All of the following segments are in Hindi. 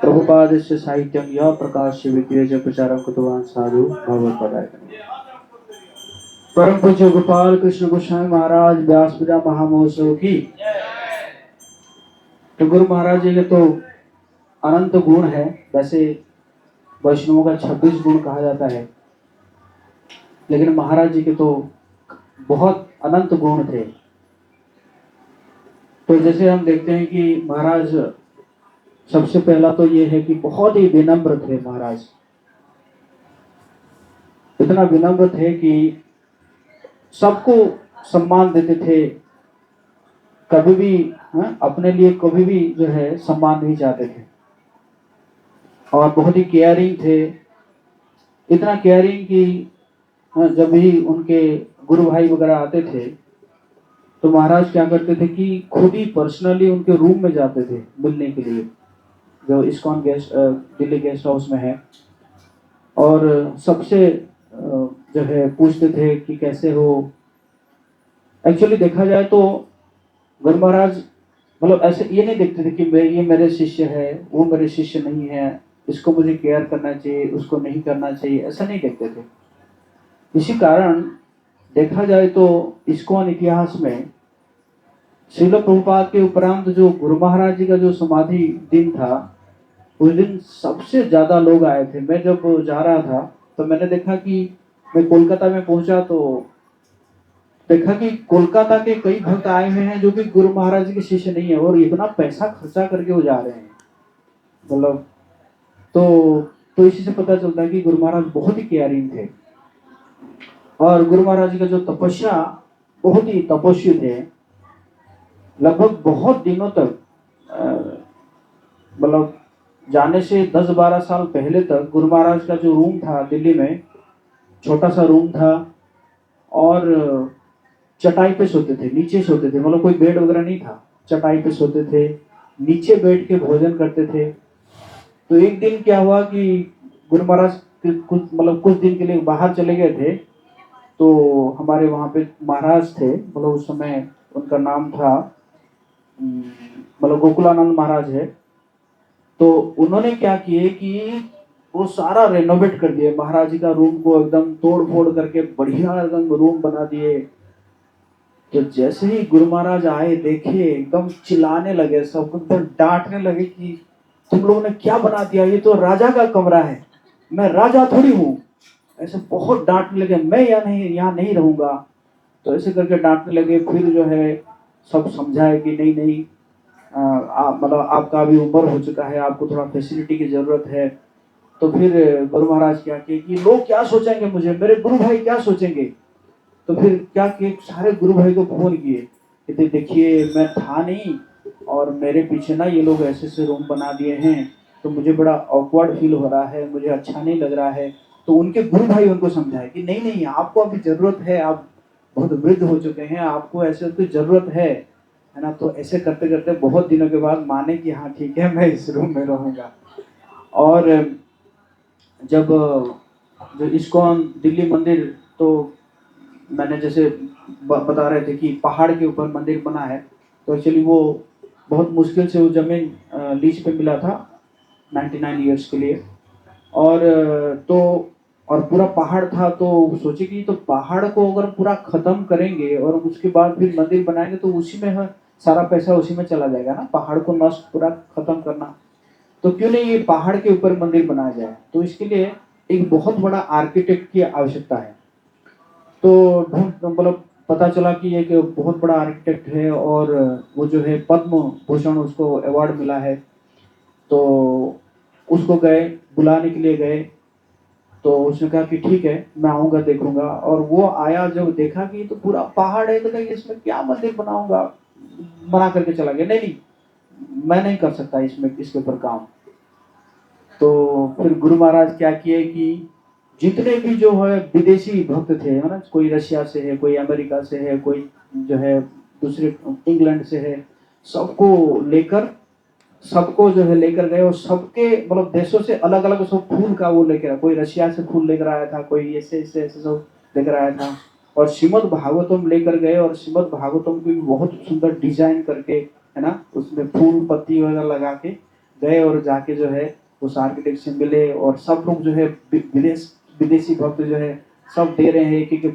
प्रभुपादस्य साहित्यम यः प्रकाश्य विक्रिय प्रचारम कृतवान् साधु भगवत्पादाय। परम पूज्य गोपाल कृष्ण गोस्वामी महाराज व्यास पूजा महामहोत्सव की। तो गुरु महाराज जी के तो अनंत गुण है। वैसे वैष्णवों का 26 गुण कहा जाता है, लेकिन महाराज जी के तो बहुत अनंत गुण थे। तो जैसे हम देखते हैं कि महाराज, सबसे पहला तो ये है कि बहुत ही विनम्र थे महाराज। इतना विनम्र थे कि सबको सम्मान देते थे। कभी भी अपने लिए कभी भी जो है सम्मान नहीं चाहते थे, और बहुत ही केयरिंग थे। इतना केयरिंग कि जब भी उनके गुरु भाई वगैरह आते थे तो महाराज क्या करते थे कि खुद ही पर्सनली उनके रूम में जाते थे मिलने के लिए, जो ISKCON guest Delhi guest house में है। और सबसे जो है पूछते थे कि कैसे हो। एक्चुअली देखा जाए तो गुरु महाराज मतलब ऐसे ये नहीं देखते थे कि ये मेरे शिष्य है, वो मेरे शिष्य नहीं है, इसको मुझे केयर करना चाहिए, उसको नहीं करना चाहिए, ऐसा नहीं देखते थे। इसी कारण देखा जाए तो इस्कॉन इतिहास में श्रील प्रभुपाद के उपरांत जो गुरु महाराज जी का जो समाधि दिन था, उस दिन सबसे ज्यादा लोग आए थे। मैं जब जा रहा था तो मैंने देखा कि मैं कोलकाता में पहुंचा तो देखा कि कोलकाता के कई भक्त आए हुए हैं जो कि गुरु महाराज जी के शिष्य नहीं है, और इतना पैसा खर्चा करके वो जा रहे हैं। मतलब तो इसी से पता चलता है कि गुरु महाराज बहुत ही केयरिंग थे। और गुरु महाराज जी का जो तपस्या, बहुत ही तपस्वी थे। लगभग बहुत दिनों तक मतलब जाने से 10-12 साल पहले तक गुरु महाराज का जो रूम था दिल्ली में, छोटा सा रूम था, और चटाई पे सोते थे, नीचे सोते थे। मतलब कोई बेड वगैरह नहीं था, चटाई पे सोते थे, नीचे बैठ के भोजन करते थे। तो एक दिन क्या हुआ कि गुरु महाराज कुछ दिन के लिए बाहर चले गए थे। तो हमारे वहाँ पे महाराज थे, मतलब उस समय उनका नाम था मतलब गोकुलानंद महाराज है। तो उन्होंने क्या किए कि वो सारा रेनोवेट कर दिए महाराज जी का रूम को, एकदम तोड़ फोड़ करके बढ़िया एकदम रूम बना दिए। तो जैसे ही गुरु महाराज आए, देखे, एकदम चिल्लाने लगे, सबको एकदम डांटने लगे कि तुम लोगों ने क्या बना दिया, ये तो राजा का कमरा है, मैं राजा थोड़ी हूँ। ऐसे बहुत डांटने लगे, मैं यहाँ नहीं रहूंगा। तो ऐसे करके डांटने लगे। फिर जो है सब समझाए कि नहीं नहीं, मतलब आपका अभी उम्र हो चुका है, आपको थोड़ा फैसिलिटी की जरूरत है। तो फिर गुरु महाराज क्या किए कि लोग क्या सोचेंगे मुझे, मेरे गुरु भाई क्या सोचेंगे। तो फिर क्या किए, सारे गुरु भाई को फोन किए कि देखिए मैं था नहीं, और मेरे पीछे ना ये लोग ऐसे ऐसे रूम बना दिए हैं, तो मुझे बड़ा ऑकवर्ड फील हो रहा है, मुझे अच्छा नहीं लग रहा है। तो उनके गुरु भाई उनको समझाए कि नहीं नहीं, आपको अभी जरूरत है, आप बहुत वृद्ध हो चुके हैं, आपको ऐसे कोई जरूरत है ना। तो ऐसे करते करते बहुत दिनों के बाद माने कि हाँ ठीक है, मैं इस रूम में रहूंगा। और जब जो इस्कॉन दिल्ली मंदिर, तो मैंने जैसे बता रहे थे कि पहाड़ के ऊपर मंदिर बना है। तो एक्चुअली वो बहुत मुश्किल से वो जमीन लीज पे मिला था 99 ईयर्स के लिए। और और पूरा पहाड़ था। तो सोचे कि तो पहाड़ को अगर पूरा खत्म करेंगे और उसके बाद फिर मंदिर बनाएंगे तो उसी में सारा पैसा उसी में चला जाएगा ना, पहाड़ को नष्ट पूरा खत्म करना। तो क्यों नहीं ये पहाड़ के ऊपर मंदिर बनाया जाए। तो इसके लिए एक बहुत बड़ा आर्किटेक्ट की आवश्यकता है। तो मतलब पता चला कि एक बहुत बड़ा आर्किटेक्ट है, और वो जो है पद्म भूषण उसको अवार्ड मिला है। तो उसको गए, बुलाने के लिए गए। तो उसने कहा कि ठीक है, मैं आऊंगा, देखूंगा। और वो आया, जब देखा कि तो पूरा पहाड़ है, तो कहीं इसमें क्या मंदिर बनाऊंगा, मना करके चला गया। नहीं नहीं, मैं नहीं कर सकता इसमें, इसके ऊपर काम। तो फिर गुरु महाराज क्या किए कि जितने भी जो है विदेशी भक्त थे ना, कोई रशिया से है, कोई अमेरिका से है, कोई जो है दूसरे इंग्लैंड से है, सबको जो है लेकर गए। और सबके मतलब देशों से अलग अलग सब फूल का वो लेकर आया। कोई रशिया से फूल लेकर आया था, कोई ऐसे ऐसे ऐसे सब लेकर आया था। और श्रीमद् भागवतम लेकर गए, और श्रीमद् भागवतम को भी बहुत सुंदर डिजाइन करके, है ना, उसमें फूल पत्ती वगैरह लगा के गए और जाके जो है उस आर्किटेक्ट से मिले, और सब लोग जो है विदेशी भक्त जो है सब दे रहे हैं, क्योंकि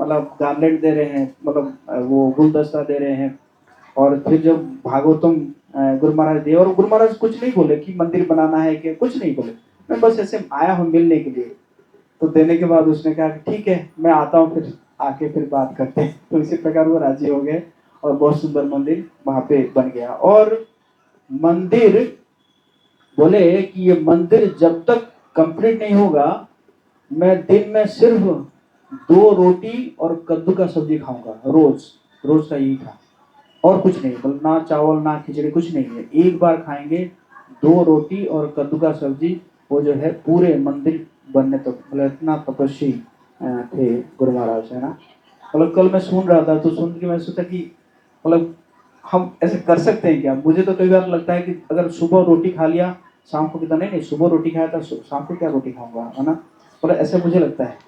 मतलब गार्लेंड दे रहे हैं, मतलब वो गुलदस्ता दे रहे हैं। और फिर जब भागवतम गुरु महाराज दिए, और गुरु महाराज कुछ नहीं बोले कि मंदिर बनाना है, कि कुछ नहीं बोले, मैं बस ऐसे आया हूँ मिलने के लिए। तो देने के बाद उसने कहा कि ठीक है मैं आता हूँ, फिर आके फिर बात करते हैं। तो इसी प्रकार वो राजी हो गए और बहुत सुंदर मंदिर वहां पे बन गया। और मंदिर बोले कि ये मंदिर जब तक कंप्लीट नहीं होगा, मैं दिन में सिर्फ 2 रोटी और कद्दू का सब्जी खाऊंगा, रोज रोज का यही था, और कुछ नहीं, मतलब ना चावल ना खिचड़ी, कुछ नहीं है, एक बार खाएंगे 2 रोटी और कद्दू का सब्जी। वो जो है पूरे मंदिर बनने तक, मतलब इतना तपस्वी थे गुरु महाराज, है ना। मतलब कल मैं सुन रहा था, तो सुन के मैं सोचा कि मतलब हम ऐसे कर सकते हैं क्या। मुझे तो कई बार लगता है कि अगर सुबह रोटी खा लिया, शाम को कितना, नहीं नहीं सुबह रोटी खाया था, शाम को क्या रोटी खाऊंगा, है ना। मतलब ऐसे मुझे लगता है,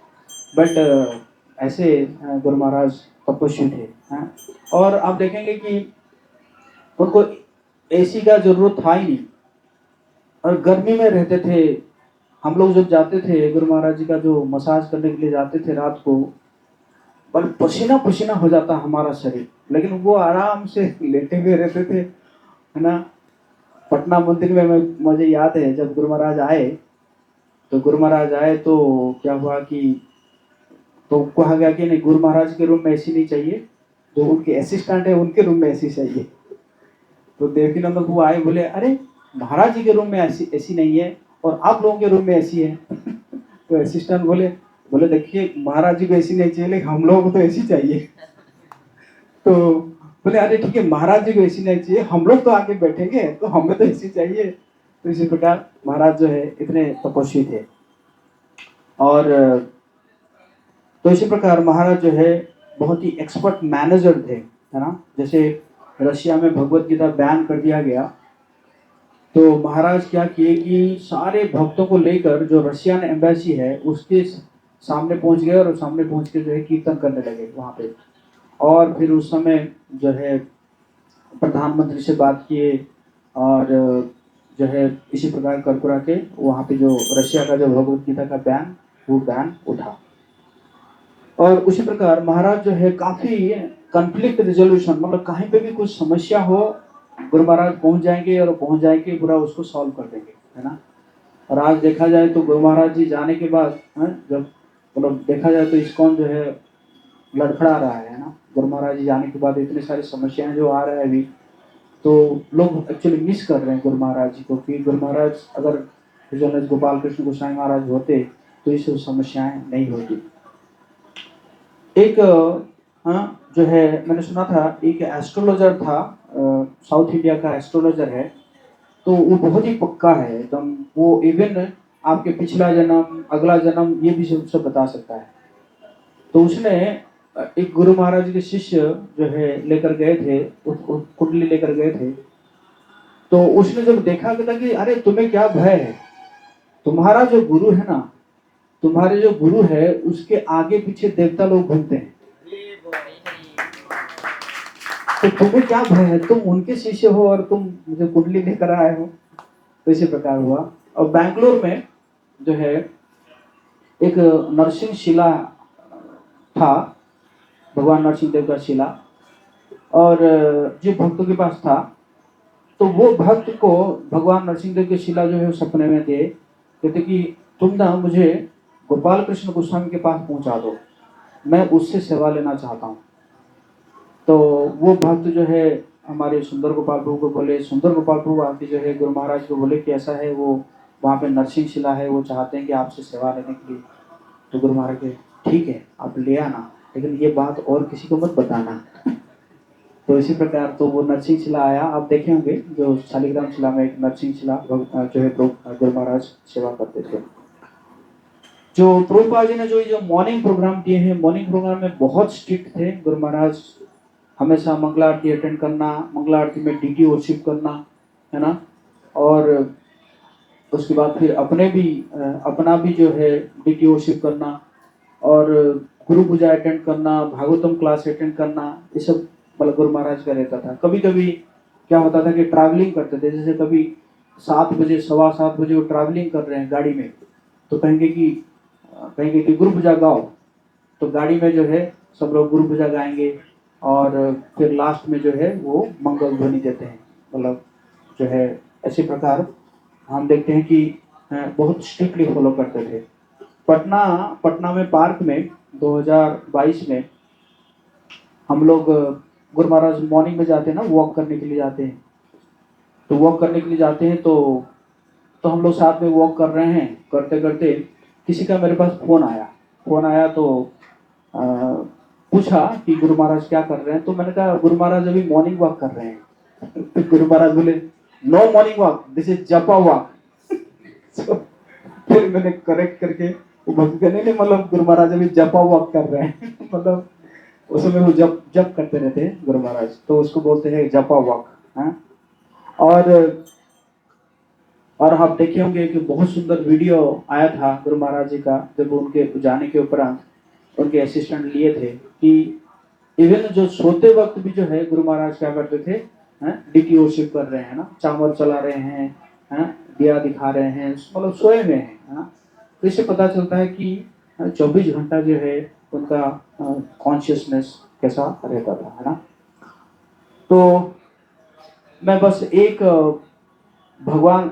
बट ऐसे गुरु महाराज तपस्वी थे, हैं। और आप देखेंगे कि उनको एसी का जरूरत था ही नहीं, और गर्मी में रहते थे। हम लोग जब जाते थे गुरु महाराज जी का जो मसाज करने के लिए जाते थे रात को, बल पसीना पसीना हो जाता हमारा शरीर, लेकिन वो आराम से लेटे हुए रहते थे, है ना। पटना मंदिर में मुझे याद है जब गुरु महाराज आए, तो गुरु महाराज आए तो क्या हुआ कि, तो कहा गया कि नहीं गुरु महाराज के रूम में एसी नहीं चाहिए, जो उनके असिस्टेंट है उनके रूम में एसी चाहिए। तो देवकीनंद वो आए, बोले अरे महाराज जी के रूम में एसी नहीं है और आप लोगों के रूम में एसी है। तो असिस्टेंट बोले बोले देखिए महाराज जी को एसी नहीं चाहिए, लेकिन हम लोगों को तो एसी चाहिए। तो बोले अरे ठीक है महाराज जी को एसी नहीं चाहिए, हम लोग तो आके बैठेंगे, तो हमें तो एसी चाहिए। तो इसी प्रकार महाराज जो है इतने तपस्वी थे। और तो इसी प्रकार महाराज जो है बहुत ही एक्सपर्ट मैनेजर थे, है ना। जैसे रशिया में भगवत गीता बैन कर दिया गया, तो महाराज क्या किए कि सारे भक्तों को लेकर जो रशियन एम्बेसी है उसके सामने पहुंच गए, और सामने पहुंच के जो है कीर्तन करने लगे वहां पे। और फिर उस समय जो है प्रधानमंत्री से बात किए, और जो है इसी प्रकार करकुरा के वहां पे जो रशिया का जो भगवत गीता का बैन, वो बैन उठा। और उसी प्रकार महाराज जो है काफी कॉन्फ्लिक्ट रिजोल्यूशन, मतलब कहीं पे भी कुछ समस्या हो गुरु महाराज पहुंच जाएंगे, और पहुंच जाएंगे पूरा उसको सॉल्व कर देंगे, है ना। और आज देखा जाए तो गुरु महाराज जी जाने के बाद, जब मतलब देखा जाए तो इस्कॉन जो है लड़खड़ा रहा है ना। गुरु महाराज जी जाने के बाद इतनी सारी समस्याएं जो आ रहा है अभी, तो लोग एक्चुअली मिस कर रहे हैं गुरु महाराज जी को, कि गुरु महाराज अगर गोपाल कृष्ण गोस्वामी महाराज होते तो ये सब समस्याएं नहीं होती। एक जो है मैंने सुना था, एक एस्ट्रोलॉजर था, साउथ इंडिया का एस्ट्रोलॉजर है, तो वो बहुत ही पक्का है एकदम। वो इवन आपके पिछला जन्म अगला जन्म ये भी सब बता सकता है। तो उसने एक गुरु महाराज के शिष्य जो है लेकर गए थे, कुंडली लेकर गए थे। तो उसने जब देखा कहता कि अरे तुम्हें क्या भय है, तुम्हारा जो गुरु है ना, तुम्हारे जो गुरु है उसके आगे पीछे देवता लोग घूमते हैं, तो तुम्हें क्या भय है, तुम उनके शिष्य हो और तुम मुझे कुंडली लेकर आए हो। तो इसी प्रकार हुआ। और बैंगलोर में जो है एक नरसिंह शिला था, भगवान नरसिंह देव का शिला, और जो भक्तों के पास था, तो वो भक्त को भगवान नरसिंह देव के शिला जो है सपने में थे, कहते कि तुम ना मुझे गोपाल कृष्ण गोस्वामी के पास पहुंचा दो, मैं उससे सेवा लेना चाहता हूँ। तो वो भक्त जो है हमारे सुंदर गोपाल प्रभु को बोले, सुंदर गोपाल प्रभु आके जो है गुरु महाराज को बोले कि ऐसा है, वो वहाँ पे नरसिंह शिला है, वो चाहते हैं कि आपसे सेवा लेने के लिए। तो गुरु महाराज के ठीक है आप ले आना, लेकिन ये बात और किसी को मत बताना। तो इसी प्रकार तो वो नरसिंह शिला आया। आप देखे होंगे जो शालिग्राम शिला में एक नरसिंह शिला जो है गुरु महाराज सेवा करते थे। जो प्रभुपाद जी ने जो मॉर्निंग प्रोग्राम दिए हैं, मॉर्निंग प्रोग्राम में बहुत स्ट्रिक्ट थे गुरु महाराज। हमेशा मंगला आरती अटेंड करना, मंगला आरती में डीटी वर्शिप करना, है ना। और उसके बाद फिर अपना भी जो है डीटी वर्शिप करना, और गुरु पूजा अटेंड करना, भागवतम क्लास अटेंड करना, ये सब मतलब गुरु महाराज का रहता था। कभी कभी क्या होता था कि ट्रैवलिंग करते थे, जैसे कभी 7 बजे 7:15 बजे वो ट्रैवलिंग कर रहे हैं गाड़ी में, तो कहेंगे कि गुरु पूजा गाओ, तो गाड़ी में जो है सब लोग गुरु पूजा गाएंगे और फिर लास्ट में जो है वो मंगल ध्वनि देते हैं। मतलब जो है ऐसे प्रकार हम देखते हैं कि बहुत स्ट्रिक्टली फॉलो करते थे। पटना पटना में पार्क में 2022 में हम लोग गुरु महाराज मॉर्निंग में जाते हैं ना, वॉक करने के लिए जाते हैं। तो वॉक करने के लिए जाते हैं तो हम लोग साथ में वॉक कर रहे हैं, करते करते किसी का मेरे पास फोन आया तो आ, पूछा कि गुरु महाराज क्या कर रहे हैं। तो मैंने कहा गुरु महाराज अभी मॉर्निंग वॉक कर रहे हैं। तो गुरु महाराज बोले no morning walk, this is जपा वॉक। फिर मैंने करेक्ट करके वो भक्त कहने नहीं, मतलब गुरु महाराज अभी जपा वॉक कर रहे हैं। मतलब उस समय वो जप करते रहते हैं गुरु महाराज, तो उसको बोलते हैं जपा वॉक। हाँ? और आप देखे होंगे कि बहुत सुंदर वीडियो आया था गुरु महाराज जी का, जब उनके जाने के उपरांत उनके असिस्टेंट लिए थे कि इवन जो सोते वक्त भी जो है गुरु महाराज क्या करते थे, डीटी वर्शिप कर रहे हैं ना, चावल चला रहे हैं, दिया दिखा रहे हैं, मतलब सोए हुए हैं ना। तो इससे पता चलता है कि 24 घंटा जो है उनका कॉन्शियसनेस कैसा रहता था, है ना। तो मैं बस एक भगवान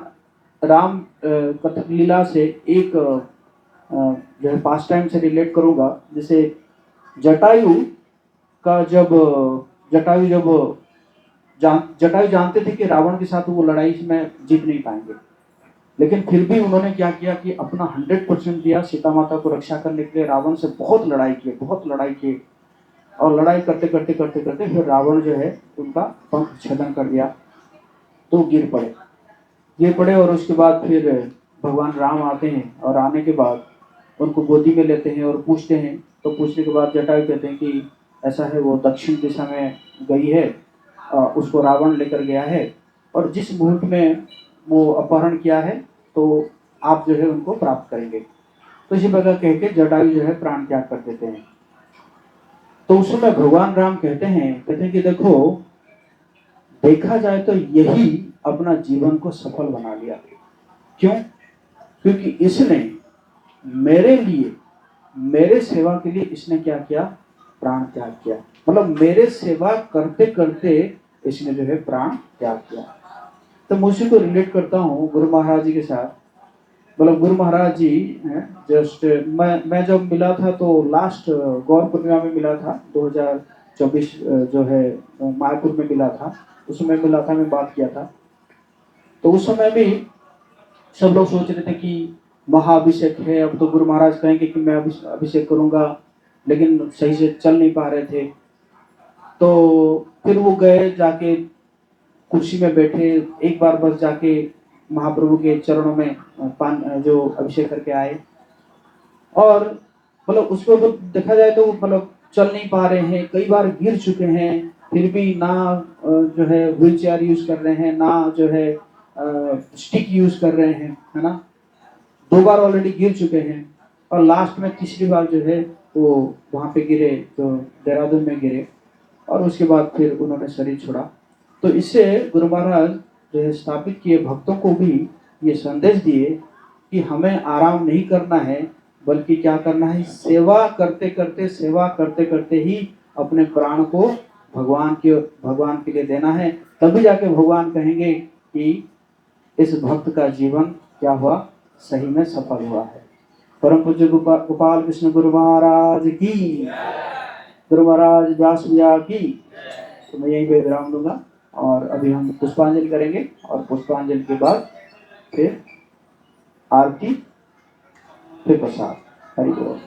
राम कथक लीला से एक जो है पास टाइम से रिलेट करूंगा। जैसे जटायु का जब जटायु जानते थे कि रावण के साथ वो लड़ाई में जीत नहीं पाएंगे, लेकिन फिर भी उन्होंने क्या किया कि अपना 100% दिया सीता माता को रक्षा करने के लिए। रावण से बहुत लड़ाई किए और लड़ाई करते करते करते करते फिर रावण जो है उनका पंख छेदन कर दिया, तो गिर पड़े। और उसके बाद फिर भगवान राम आते हैं और आने के बाद उनको गोदी में लेते हैं और पूछते हैं। तो पूछने के बाद जटायु कहते हैं कि ऐसा है, वो दक्षिण दिशा में गई है, उसको रावण लेकर गया है, और जिस मुहूर्त में वो अपहरण किया है तो आप जो है उनको प्राप्त करेंगे। तो इसी प्रकार कह के जटायु जो है प्राण त्याग कर देते हैं। तो उस समय भगवान राम कहते हैं कि देखो, देखा जाए तो यही अपना जीवन को सफल बना लिया। क्यों? क्योंकि इसने मेरे लिए, मेरे सेवा के लिए इसने क्या किया, प्राण त्याग किया। मतलब मेरे सेवा करते करते इसने जो है प्राण त्याग किया। तो मुझे को रिलेट करता हूँ गुरु महाराज जी के साथ। मतलब गुरु महाराज जी जस्ट मैं जब मिला था तो लास्ट गौर पूर्णिमा में मिला था, 2024 जो है मायापुर में मिला था। उस समय मिला था, मैं बात किया था। तो उस समय भी सब लोग सोच रहे थे कि महाअभिषेक है, अब तो गुरु महाराज कहेंगे कि मैं अभिषेक करूंगा, लेकिन सही से चल नहीं पा रहे थे। तो फिर वो गए, जाके कुर्सी में बैठे, एक बार बस जाके महाप्रभु के चरणों में जो अभिषेक करके आए। और मतलब उसको तो देखा जाए तो मतलब चल नहीं पा रहे हैं, कई बार गिर चुके हैं, फिर भी ना जो है व्हील चेयर यूज कर रहे हैं, ना जो है स्टिक यूज कर रहे हैं, है ना। 2 बार ऑलरेडी गिर चुके हैं और लास्ट में तीसरी बार जो है वो वहां पे गिरे, तो देहरादून में गिरे और उसके बाद फिर उन्होंने शरीर छोड़ा। तो इससे गुरु महाराज जो है स्थापित किए, भक्तों को भी ये संदेश दिए कि हमें आराम नहीं करना है, बल्कि क्या करना है, सेवा करते करते ही अपने प्राण को भगवान के लिए देना है। तभी जाके भगवान कहेंगे कि इस भक्त का जीवन क्या हुआ, सही में सफल हुआ है। परम पूज्य गोपाल कृष्ण गुरु महाराज की, गुरु महाराज व्यास भैया की। तो मैं यहीं पे विराम दूंगा और अभी हम पुष्पांजलि करेंगे और पुष्पांजलि के बाद फिर आरती, फिर प्रसाद। हरि बोल।